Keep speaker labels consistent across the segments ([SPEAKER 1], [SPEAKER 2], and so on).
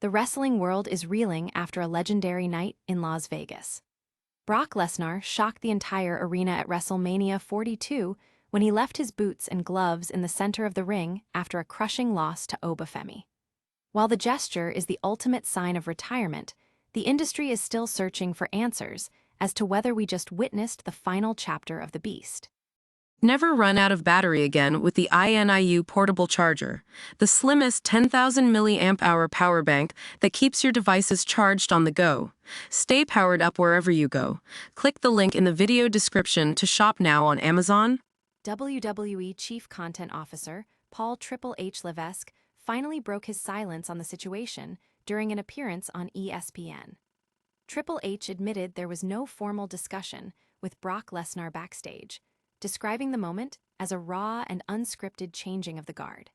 [SPEAKER 1] The wrestling world is reeling after a legendary night in Las Vegas. Brock Lesnar shocked the entire arena at WrestleMania 42 when he left his boots and gloves in the center of the ring after a crushing loss to Oba Femi. While the gesture is the ultimate sign of retirement, the industry is still searching for answers as to whether we just witnessed the final chapter of the beast.
[SPEAKER 2] Never run out of battery again with the INIU portable charger, the slimmest 10,000 milliamp hour power bank that keeps your devices charged on the go. Stay powered up wherever you go. Click the link in the video description to shop now on Amazon.
[SPEAKER 1] WWE Chief Content Officer Paul Triple H Levesque finally broke his silence on the situation during an appearance on ESPN. Triple H admitted there was no formal discussion with Brock Lesnar backstage, describing the moment as a raw and unscripted changing of the guard.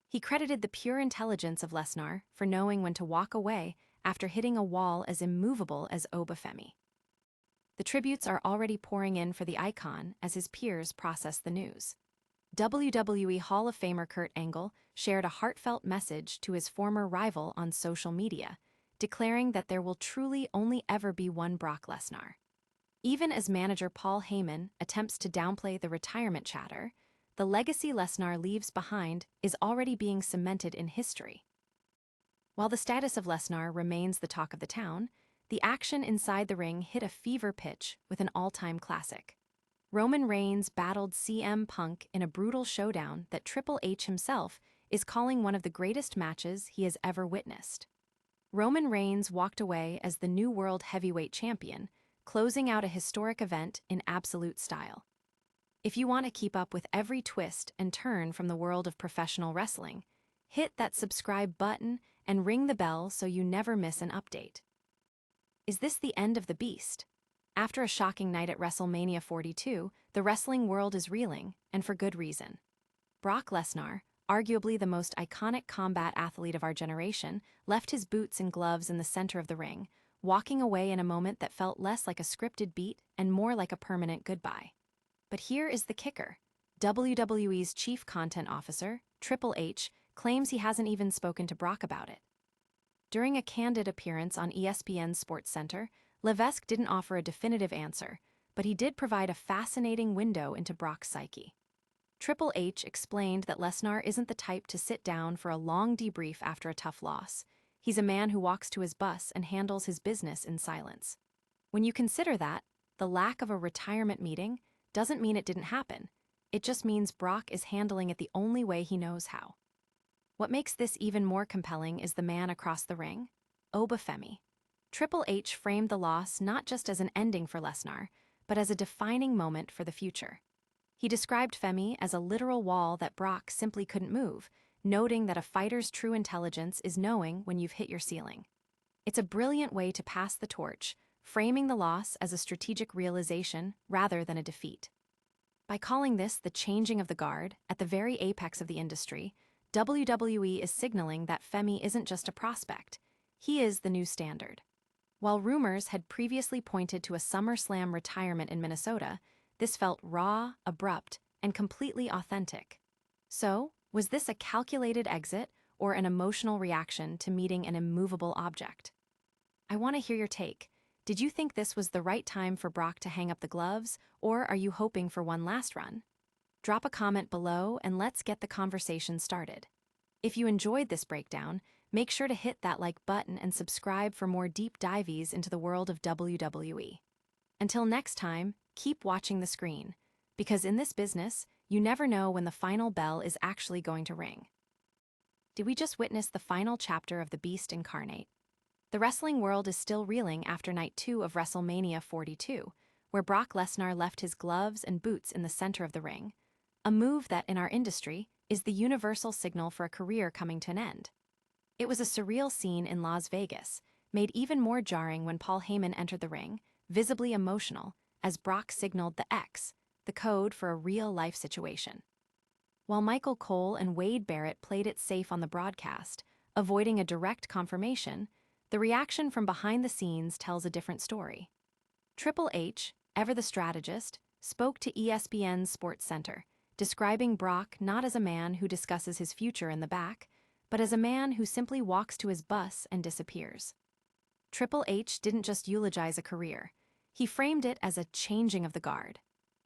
[SPEAKER 1] He credited the pure intelligence of Lesnar for knowing when to walk away after hitting a wall as immovable as Oba Femi. The tributes are already pouring in for the icon as his peers process the news. WWE Hall of Famer Kurt Angle shared a heartfelt message to his former rival on social media, declaring that there will truly only ever be one Brock Lesnar. Even as manager Paul Heyman attempts to downplay the retirement chatter, the legacy Lesnar leaves behind is already being cemented in history. While the status of Lesnar remains the talk of the town, the action inside the ring hit a fever pitch with an all-time classic. Roman Reigns battled CM Punk in a brutal showdown that Triple H himself is calling one of the greatest matches he has ever witnessed. Roman Reigns walked away as the new World Heavyweight Champion, closing out a historic event in absolute style. If you want to keep up with every twist and turn from the world of professional wrestling, hit that subscribe button and ring the bell so you never miss an update. Is this the end of the beast? After a shocking night at WrestleMania 42, the wrestling world is reeling, and for good reason. Brock Lesnar, arguably the most iconic combat athlete of our generation, left his boots and gloves in the center of the ring, walking away in a moment that felt less like a scripted beat and more like a permanent goodbye. But here is the kicker. WWE's Chief Content Officer, Triple H, claims he hasn't even spoken to Brock about it. During a candid appearance on ESPN's SportsCenter, Levesque didn't offer a definitive answer, but he did provide a fascinating window into Brock's psyche. Triple H explained that Lesnar isn't the type to sit down for a long debrief after a tough loss. He's a man who walks to his bus and handles his business in silence. When you consider that, the lack of a retirement meeting doesn't mean it didn't happen. It just means Brock is handling it the only way he knows how. What makes this even more compelling is the man across the ring, Oba Femi. Triple H framed the loss not just as an ending for Lesnar, but as a defining moment for the future. He described Femi as a literal wall that Brock simply couldn't move, noting that a fighter's true intelligence is knowing when you've hit your ceiling. It's a brilliant way to pass the torch, framing the loss as a strategic realization rather than a defeat. By calling this the changing of the guard at the very apex of the industry, WWE is signaling that Femi isn't just a prospect, he is the new standard. While rumors had previously pointed to a SummerSlam retirement in Minnesota, this felt raw, abrupt, and completely authentic. So, was this a calculated exit or an emotional reaction to meeting an immovable object? I want to hear your take. Did you think this was the right time for Brock to hang up the gloves, or are you hoping for one last run? Drop a comment below and let's get the conversation started. If you enjoyed this breakdown, make sure to hit that like button and subscribe for more deep dives into the world of WWE. Until next time, keep watching the screen, because in this business, you never know when the final bell is actually going to ring. Did we just witness the final chapter of the Beast incarnate? The wrestling world is still reeling after Night 2 of WrestleMania 42, where Brock Lesnar left his gloves and boots in the center of the ring, a move that, in our industry, is the universal signal for a career coming to an end. It was a surreal scene in Las Vegas, made even more jarring when Paul Heyman entered the ring, visibly emotional, as Brock signaled the X, the code for a real-life situation. While Michael Cole and Wade Barrett played it safe on the broadcast, avoiding a direct confirmation, the reaction from behind the scenes tells a different story. Triple H, ever the strategist, spoke to ESPN's SportsCenter, describing Brock not as a man who discusses his future in the back, but as a man who simply walks to his bus and disappears. Triple H didn't just eulogize a career, he framed it as a changing of the guard,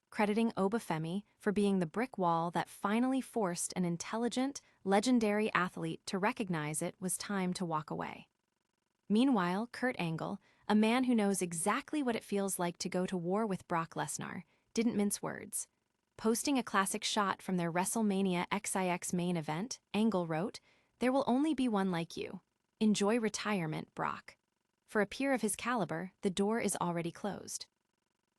[SPEAKER 1] crediting Oba Femi for being the brick wall that finally forced an intelligent, legendary athlete to recognize it was time to walk away. Meanwhile, Kurt Angle, a man who knows exactly what it feels like to go to war with Brock Lesnar, didn't mince words. Posting a classic shot from their WrestleMania XIX main event, Angle wrote, "There will only be one like you. Enjoy retirement, Brock." For a peer of his caliber, the door is already closed.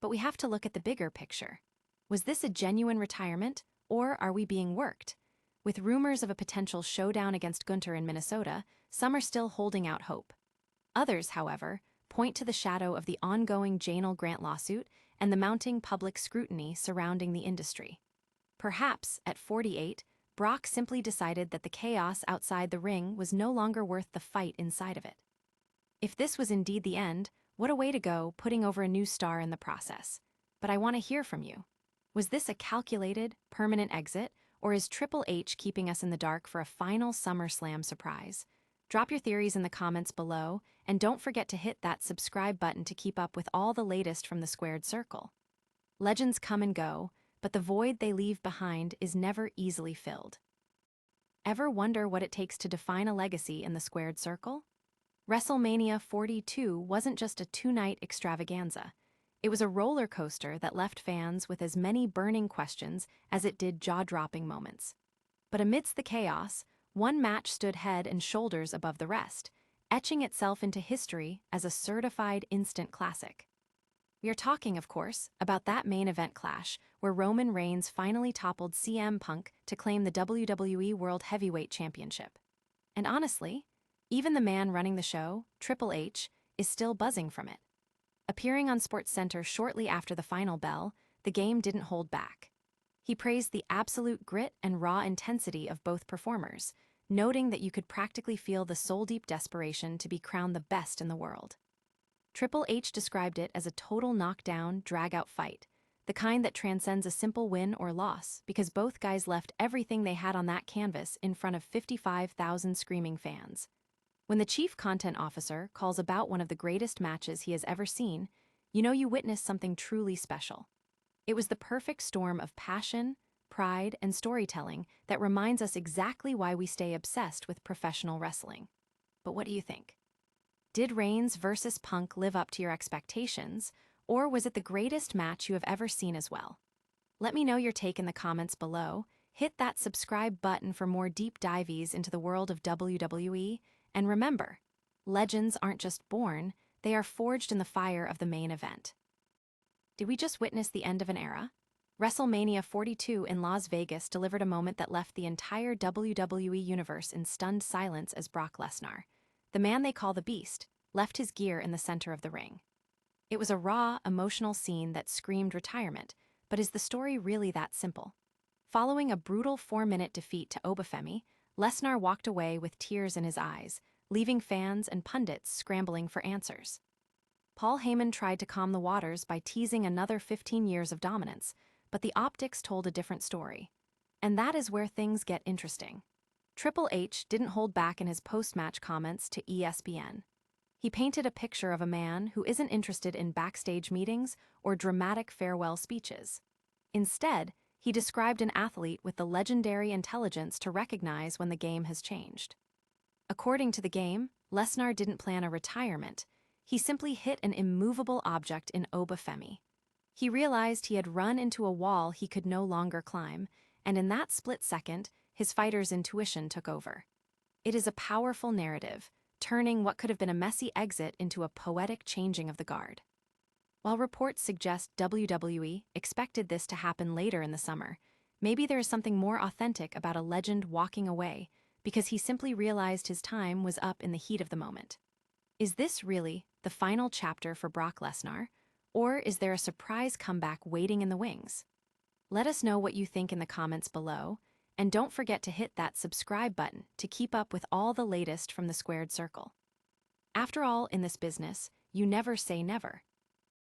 [SPEAKER 1] But we have to look at the bigger picture. Was this a genuine retirement, or are we being worked? With rumors of a potential showdown against Gunter in Minnesota, some are still holding out hope. Others, however, point to the shadow of the ongoing Janel Grant lawsuit and the mounting public scrutiny surrounding the industry. Perhaps, at 48, Brock simply decided that the chaos outside the ring was no longer worth the fight inside of it. If this was indeed the end, what a way to go, putting over a new star in the process. But I want to hear from you. Was this a calculated, permanent exit, or is Triple H keeping us in the dark for a final SummerSlam surprise? Drop your theories in the comments below, and don't forget to hit that subscribe button to keep up with all the latest from the Squared Circle. Legends come and go, but the void they leave behind is never easily filled. Ever wonder what it takes to define a legacy in the Squared Circle? WrestleMania 42 wasn't just a two-night extravaganza. It was a roller coaster that left fans with as many burning questions as it did jaw-dropping moments. But amidst the chaos, one match stood head and shoulders above the rest, etching itself into history as a certified instant classic. We are talking, of course, about that main event clash where Roman Reigns finally toppled CM Punk to claim the WWE World Heavyweight Championship. And honestly, even the man running the show, Triple H, is still buzzing from it. Appearing on SportsCenter shortly after the final bell, the game didn't hold back. He praised the absolute grit and raw intensity of both performers, noting that you could practically feel the soul-deep desperation to be crowned the best in the world. Triple H described it as a total knockdown, drag-out fight, the kind that transcends a simple win or loss because both guys left everything they had on that canvas in front of 55,000 screaming fans. When the chief content officer calls about one of the greatest matches he has ever seen, you know you witnessed something truly special. It was the perfect storm of passion, pride, and storytelling that reminds us exactly why we stay obsessed with professional wrestling. But what do you think? Did Reigns versus Punk live up to your expectations, or was it the greatest match you have ever seen as well? Let me know your take in the comments below. Hit that subscribe button for more deep dives into the world of WWE, and remember, legends aren't just born, they are forged in the fire of the main event. Did we just witness the end of an era? WrestleMania 42 in Las Vegas delivered a moment that left the entire WWE universe in stunned silence as Brock Lesnar, the man they call the Beast, left his gear in the center of the ring. It was a raw, emotional scene that screamed retirement, but is the story really that simple? Following a brutal 4-minute defeat to Oba Femi, Lesnar walked away with tears in his eyes, leaving fans and pundits scrambling for answers. Paul Heyman tried to calm the waters by teasing another 15 years of dominance, but the optics told a different story. And that is where things get interesting. Triple H didn't hold back in his post-match comments to ESPN. He painted a picture of a man who isn't interested in backstage meetings or dramatic farewell speeches. Instead, he described an athlete with the legendary intelligence to recognize when the game has changed. According to the game, Lesnar didn't plan a retirement. He simply hit an immovable object in Oba Femi. He realized he had run into a wall he could no longer climb, and in that split second, his fighter's intuition took over. It is a powerful narrative, turning what could have been a messy exit into a poetic changing of the guard. While reports suggest WWE expected this to happen later in the summer, maybe there is something more authentic about a legend walking away because he simply realized his time was up in the heat of the moment. Is this really the final chapter for Brock Lesnar, or is there a surprise comeback waiting in the wings? Let us know what you think in the comments below, and don't forget to hit that subscribe button to keep up with all the latest from the Squared Circle. After all, in this business, you never say never.